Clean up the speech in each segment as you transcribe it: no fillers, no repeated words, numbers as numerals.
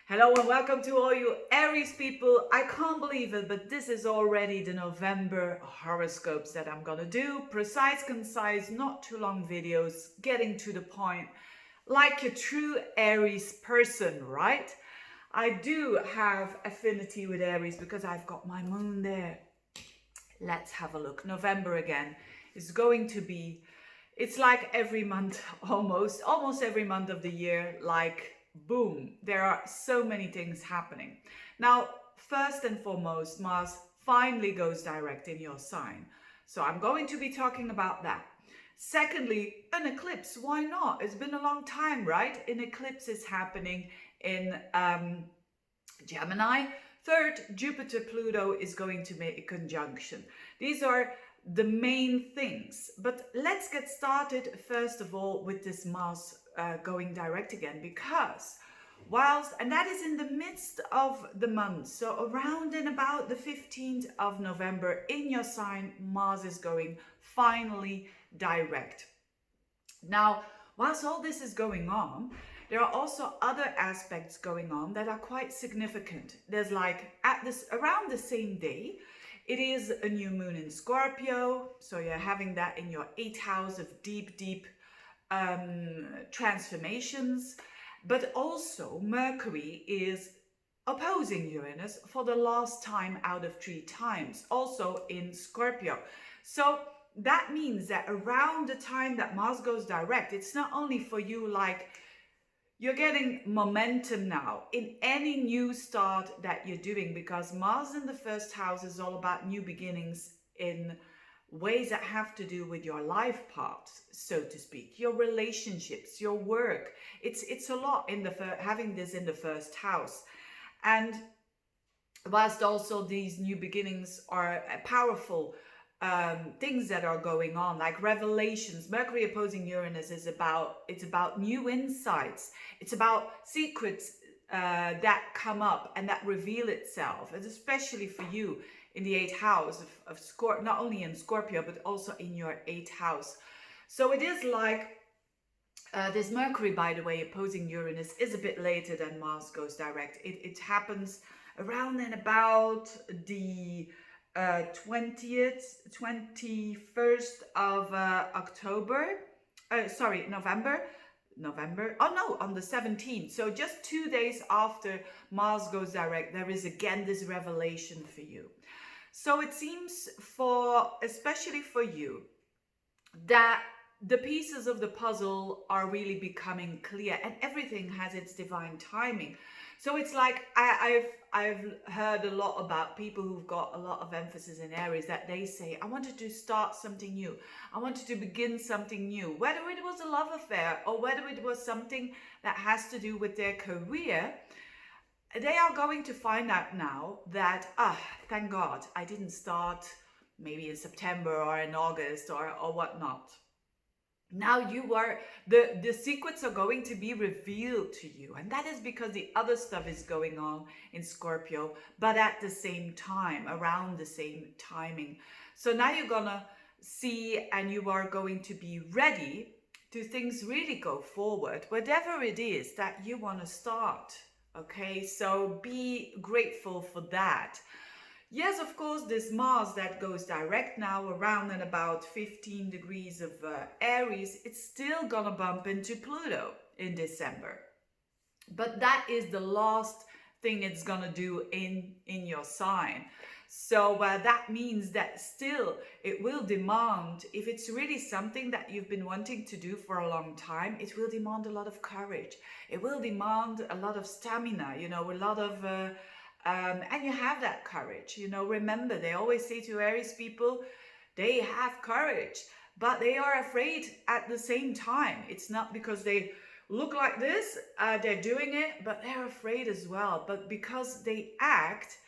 Hello and welcome to all you Aries people. I can't believe it, but this is already the November horoscopes that I'm gonna do. Precise, concise, not too long videos, getting to the point, like a true Aries person, right? I do have affinity with Aries because I've got my moon there. Let's have a look. November again is going to be, it's like every month, almost every month of the year, like boom, there are so many things happening. Now, first and foremost, Mars finally goes direct in your sign. So I'm going to be talking about that. Secondly, an eclipse. Why not? It's been a long time, right? An eclipse is happening in Gemini. Third, Jupiter Pluto is going to make a conjunction. These are the main things. But let's get started first of all with this Mars going direct again, because and that is in the midst of the month, so around and about the 15th of November in your sign, Mars is going finally direct. Now, whilst all this is going on, there are also other aspects going on that are quite significant. There's like around the same day, it is a new moon in Scorpio, so you're having that in your 8th house of deep transformations. But also Mercury is opposing Uranus for the last time out of 3 times, also in Scorpio. So that means that around the time that Mars goes direct, it's not only for you, like you're getting momentum now in any new start that you're doing, because Mars in the first house is all about new beginnings in ways that have to do with your life path, so to speak, your relationships, your work. It's a lot in having this in the first house. And whilst also these new beginnings are powerful things that are going on, like revelations. Mercury opposing Uranus is about new insights. It's about secrets that come up and that reveal itself, and especially for you in the 8th house of Scorpio, not only in Scorpio but also in your 8th house. So it is like this Mercury, by the way, opposing Uranus is a bit later than Mars goes direct. It happens around and about the 21st of November. Oh no, on the 17th. So just 2 days after Mars goes direct, there is again this revelation for you. So it seems, especially for you, that the pieces of the puzzle are really becoming clear, and everything has its divine timing. So it's like I've heard a lot about people who've got a lot of emphasis in Aries, that they say, I wanted to start something new. I wanted to begin something new, whether it was a love affair or whether it was something that has to do with their career. They are going to find out now that, thank God I didn't start maybe in September or in August or whatnot. Now the secrets are going to be revealed to you, and that is because the other stuff is going on in Scorpio, but at the same time, around the same timing. So now you're gonna see, and you are going to be ready to things really go forward, whatever it is that you want to start. Okay, so be grateful for that. Yes, of course, this Mars that goes direct now around and about 15 degrees of Aries, it's still gonna bump into Pluto in December. But that is the last thing it's gonna do in your sign. So that means that still it will demand, if it's really something that you've been wanting to do for a long time, it will demand a lot of courage. It will demand a lot of stamina, a lot of and you have that courage. Remember, they always say to Aries people, they have courage, but they are afraid at the same time. It's not because they look like this, they're doing it, but they're afraid as well. But because they act,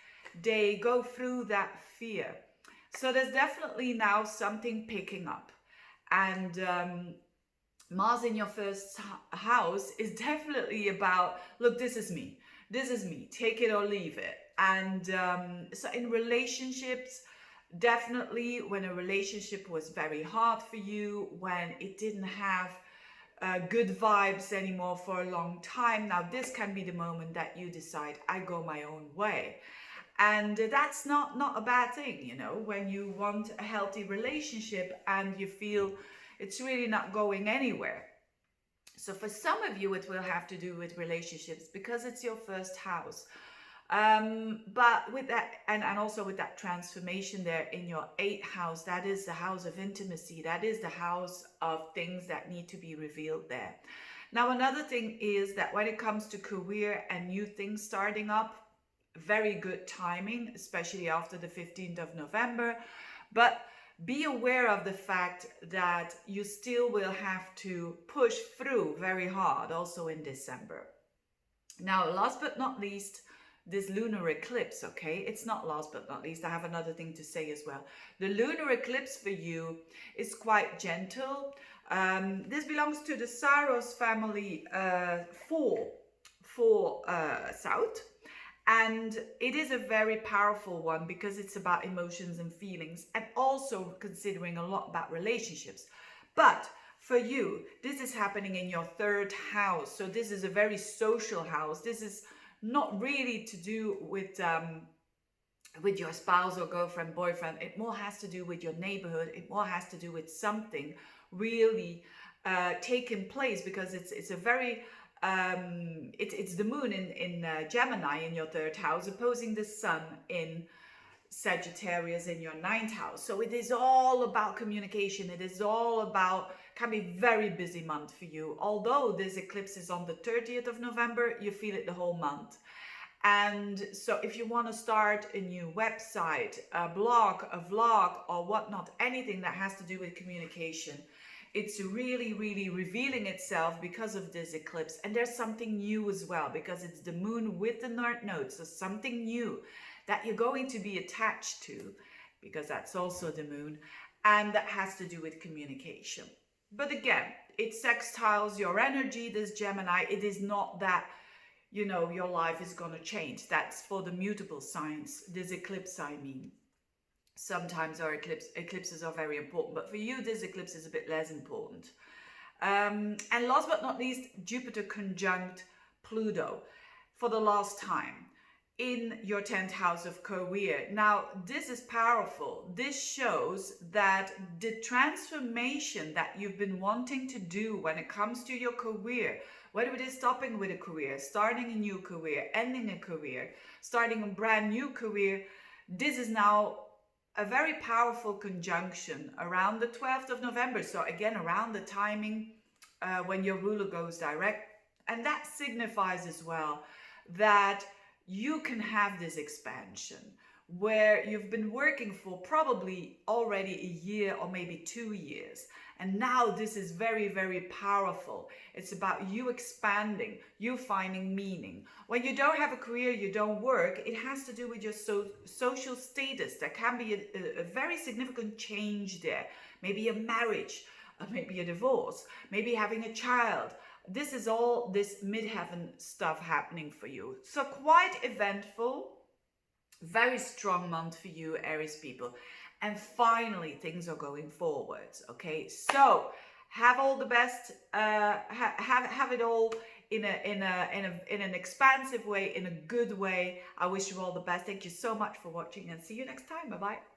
they go through that fear. So there's definitely now something picking up. And Mars in your first house is definitely about, look, this is me. This is me. Take it or leave it. And so in relationships, definitely when a relationship was very hard for you, when it didn't have good vibes anymore for a long time. Now this can be the moment that you decide, I go my own way. And that's not a bad thing, you know, when you want a healthy relationship and you feel it's really not going anywhere. So for some of you, it will have to do with relationships because it's your first house. But with that, and also with that transformation there in your 8th house, that is the house of intimacy. That is the house of things that need to be revealed there. Now, another thing is that when it comes to career and new things starting up, very good timing, especially after the 15th of November. But be aware of the fact that you still will have to push through very hard also in December. Now, last but not least, this lunar eclipse, okay? It's not last but not least. I have another thing to say as well. The lunar eclipse for you is quite gentle. This belongs to the Saros family, 4 South. And it is a very powerful one because it's about emotions and feelings, and also considering a lot about relationships. But for you, this is happening in your 3rd house. So this is a very social house. This is not really to do with your spouse or girlfriend, boyfriend. It more has to do with your neighborhood. It more has to do with something really taking place, because it's a very it's the moon in Gemini in your 3rd house, opposing the sun in Sagittarius in your 9th house. So it is all about communication. It is all about, can be very busy month for you. Although this eclipse is on the 30th of November, you feel it the whole month. And so if you want to start a new website, a blog, a vlog, or whatnot, anything that has to do with communication, it's really, really revealing itself because of this eclipse. And there's something new as well, because it's the moon with the North Node. So something new that you're going to be attached to, because that's also the moon, and that has to do with communication. But again, it sextiles your energy, this Gemini. It is not that, you know, your life is going to change. That's for the mutable signs, this eclipse, I mean. Sometimes our eclipses are very important, but for you, this eclipse is a bit less important. And last but not least, Jupiter conjunct Pluto for the last time in your 10th house of career. Now, this is powerful. This shows that the transformation that you've been wanting to do when it comes to your career, whether it is stopping with a career, starting a new career, ending a career, starting a brand new career, this is now a very powerful conjunction around the 12th of November. So again, around the timing when your ruler goes direct. And that signifies as well that you can have this expansion where you've been working for probably already a year or maybe 2 years. And now this is very, very powerful. It's about you expanding, you finding meaning. When you don't have a career, you don't work, it has to do with your social status. There can be a very significant change there. Maybe a marriage, maybe a divorce, maybe having a child. This is all this midheaven stuff happening for you. So quite eventful, very strong month for you, Aries people. And finally, things are going forwards. Okay, so have all the best. Have it all in an expansive way, in a good way. I wish you all the best. Thank you so much for watching, and see you next time. Bye bye.